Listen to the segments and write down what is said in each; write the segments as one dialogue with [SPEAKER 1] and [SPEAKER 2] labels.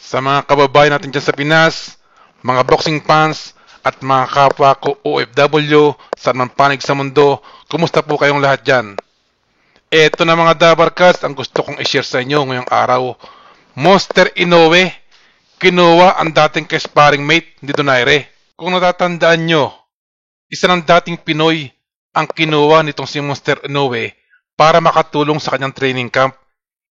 [SPEAKER 1] Sa mga kababayan natin dyan sa Pinas, mga boxing fans, at mga kapwa ko OFW, saan man panig sa mundo, kumusta po kayong lahat dyan? Eto na mga Dabarkas ang gusto kong i-share sa inyo ngayong araw. Monster Inoue, kinuha ang dating ka-sparring mate ni Donaire. Kung natatandaan nyo, isa ng dating Pinoy ang kinuha nitong si Monster Inoue para makatulong sa kanyang training camp.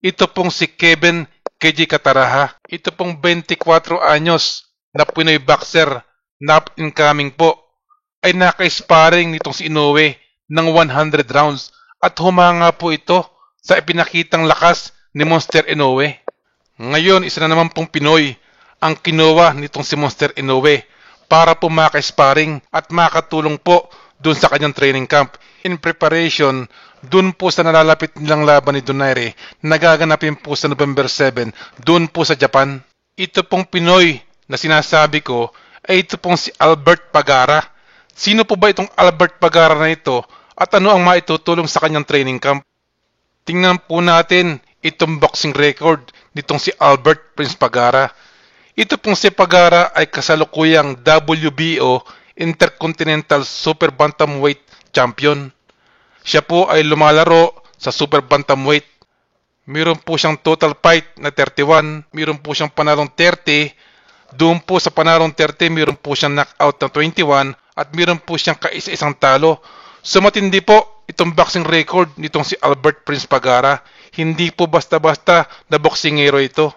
[SPEAKER 1] Ito pong si Kevin KJ Cataraha. Ito pong 24 anyos na Pinoy boxer na incoming po ay naka-sparring nitong si Inoue ng 100 rounds at humanga po ito sa ipinakitang lakas ni Monster Inoue. Ngayon, isa na naman pong Pinoy ang kinuha nitong si Monster Inoue para po maka-sparring at makatulong po dun sa kanyang training camp. In preparation, dun po sa nalalapit nilang laban ni Donaire, nagaganapin po sa November 7, dun po sa Japan. Ito pong Pinoy na sinasabi ko ay ito pong si Albert Pagara. Sino po ba itong Albert Pagara na ito at ano ang maitutulong sa kanyang training camp? Tingnan po natin itong boxing record nitong si Albert Prince Pagara. Ito pong si Pagara ay kasalukuyang WBO Intercontinental Super Bantamweight Champion. Siya po ay lumalaro sa Super Bantamweight. Mayroon po siyang total fight na 31, mayroon po siyang panalong 30, doon po sa panalong 30 mayroon po siyang knockout na 21 at mayroon po siyang kaisa-isang talo. So matindi po itong boxing record nitong si Albert Prince Pagara. Hindi po basta-basta na boksingero ito.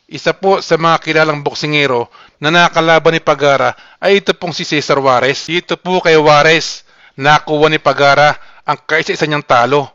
[SPEAKER 1] Isa po sa mga kilalang boksingero na nakalaban ni Pagara ay ito pong si Cesar Juarez. Dito po kay Juarez, nakuha ni Pagara ang kaisa-isa niyang talo.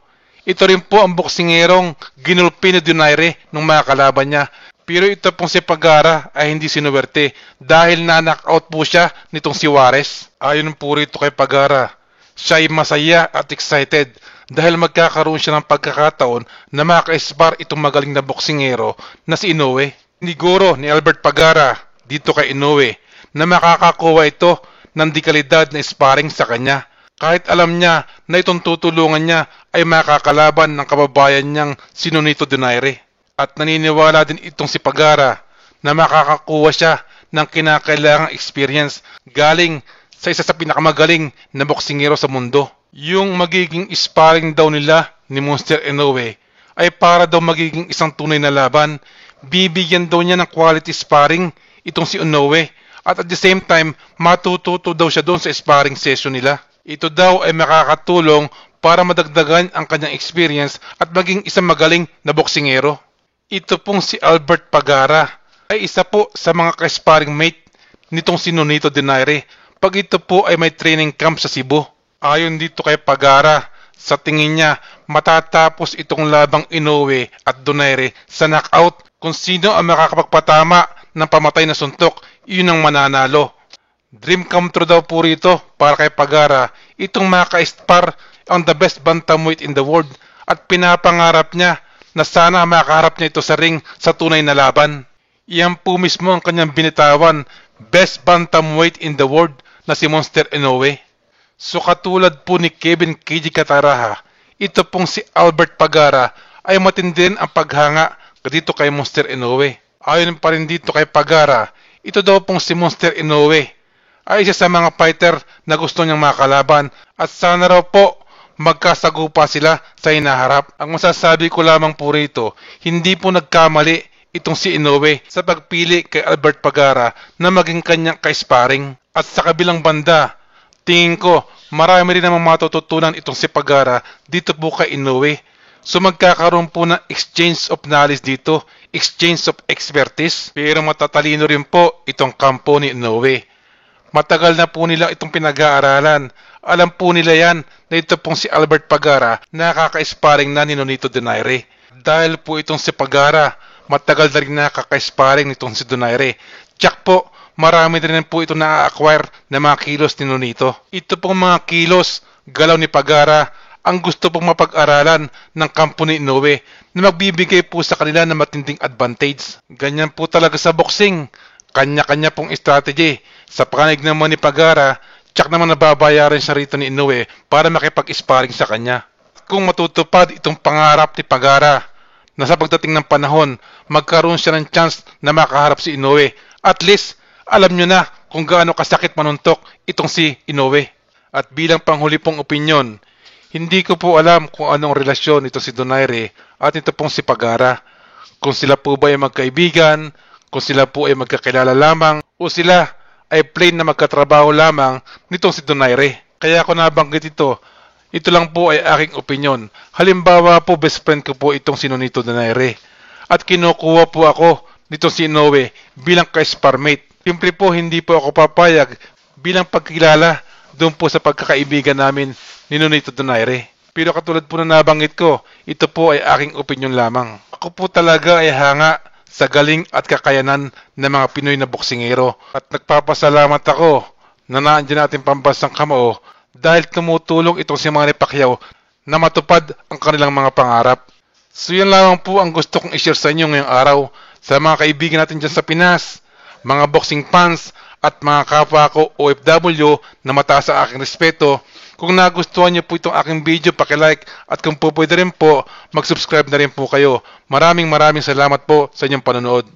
[SPEAKER 1] Ito rin po ang boksingerong ginulpi ni Donaire nung mga kalaban niya. Pero ito pong si Pagara ay hindi sinuwerte dahil na-knockout po siya nitong si Juarez. Ayon po rito kay Pagara, siya ay masaya at excited dahil magkakaroon siya ng pagkakataon na maka-spar itong magaling na boksingero na si Inoue. Siniguro ni Albert Pagara dito kay Inoue na makakakuha ito ng dekalidad na sparring sa kanya. Kahit alam niya na itong tutulungan niya ay makakalaban ng kababayan niyang si Nonito Donaire. At naniniwala din itong si Pagara na makakakuha siya ng kinakailangang experience galing sa isa sa pinakamagaling na boksingero sa mundo. Yung magiging sparring daw nila ni Monster Inoue ay para daw magiging isang tunay na laban. Bibigyan daw niya ng quality sparring itong si Inoue at the same time matututo daw siya doon sa sparring session nila. Ito daw ay makakatulong para madagdagan ang kanyang experience at maging isang magaling na boksingero. Ito pong si Albert Pagara ay isa po sa mga ka-sparring mate nitong si Nonito Donaire pag ito po ay may training camp sa Cebu. Ayon dito kay Pagara, sa tingin niya matatapos itong labang Inoue at Donaire sa knockout. Kung sino ang makakapagpatama ng pamatay na suntok, yun ang mananalo. Dream come true daw po rito para kay Pagara itong maka-spar ang the best bantamweight in the world at pinapangarap niya na sana makaharap niya ito sa ring sa tunay na laban. Iyan po mismo ang kanyang binitawan, best bantamweight in the world na si Monster Inoue. So katulad po ni Kevin KJ Cataraha, ito pong si Albert Pagara ay matindi rin ang paghanga dito kay Monster Inoue. Ayon pa rin dito kay Pagara, ito daw pong si Monster Inoue ay isa sa mga fighter na gusto niyang makalaban at sana raw po magkasagupa sila sa hinaharap. Ang masasabi ko lamang po rito, hindi po nagkamali itong si Inoue sa pagpili kay Albert Pagara na maging kanyang ka-sparring. At sa kabilang banda, tingin ko marami rin namang matututunan itong si Pagara dito po kay Inoue. So magkakaroon po ng exchange of knowledge dito, exchange of expertise. Pero matatalino rin po itong kampo ni Inoue. Matagal na po nila itong pinag-aaralan. Alam po nila yan na ito pong si Albert Pagara nakaka-sparring na ni Nonito Donaire. Dahil po itong si Pagara matagal na rin nakaka-sparring nitong si Donaire. Tsak po, marami rin po ito na-acquire na mga kilos ni Nonito. Ito pong mga kilos, galaw ni Pagara, ang gusto pong mapag-aralan ng kampo ni Inoue na magbibigay po sa kanila ng matinding advantage. Ganyan po talaga sa boxing. Kanya-kanya pong strategy. Sa panig naman ni Pagara, tsak naman nababayaran siya rito ni Inoue para makipag-sparring sa kanya. Kung matutupad itong pangarap ni Pagara na sa pagdating ng panahon, magkaroon siya ng chance na makaharap si Inoue. At least, alam nyo na kung gaano kasakit manuntok itong si Inoue. At bilang panghuli pong opinyon, hindi ko po alam kung anong relasyon nito si Donaire at ito pong si Pagara. Kung sila po ba ay magkaibigan, kung sila po ay magkakilala lamang, o sila ay plain na magkatrabaho lamang nitong si Donaire. Kaya ako nabanggit ito lang po ay aking opinyon. Halimbawa po, best friend ko po itong si Nonito Donaire. At kinukuha po ako nitong si Inoue bilang ka-sparmate. Siyempre po, hindi po ako papayag bilang pagkilala doon po sa pagkakaibigan namin ni Nonito Donaire. Pero katulad po na nabanggit ko, ito po ay aking opinyon lamang. Ako po talaga ay hanga sa galing at kakayanan ng mga Pinoy na boksingero. At nagpapasalamat ako na naandyan natin pambansang kamao dahil tumutulong itong si Manny Pacquiao na matupad ang kanilang mga pangarap. So yan lamang po ang gusto kong i-share sa inyo ngayong araw sa mga kaibigan natin dyan sa Pinas, mga boxing fans at mga kapwa ko OFW na mataas sa aking respeto. Kung nagustuhan niyo po itong aking video, paki-like at kung po pwede rin po, mag-subscribe na rin po kayo. Maraming salamat po sa inyong panonood.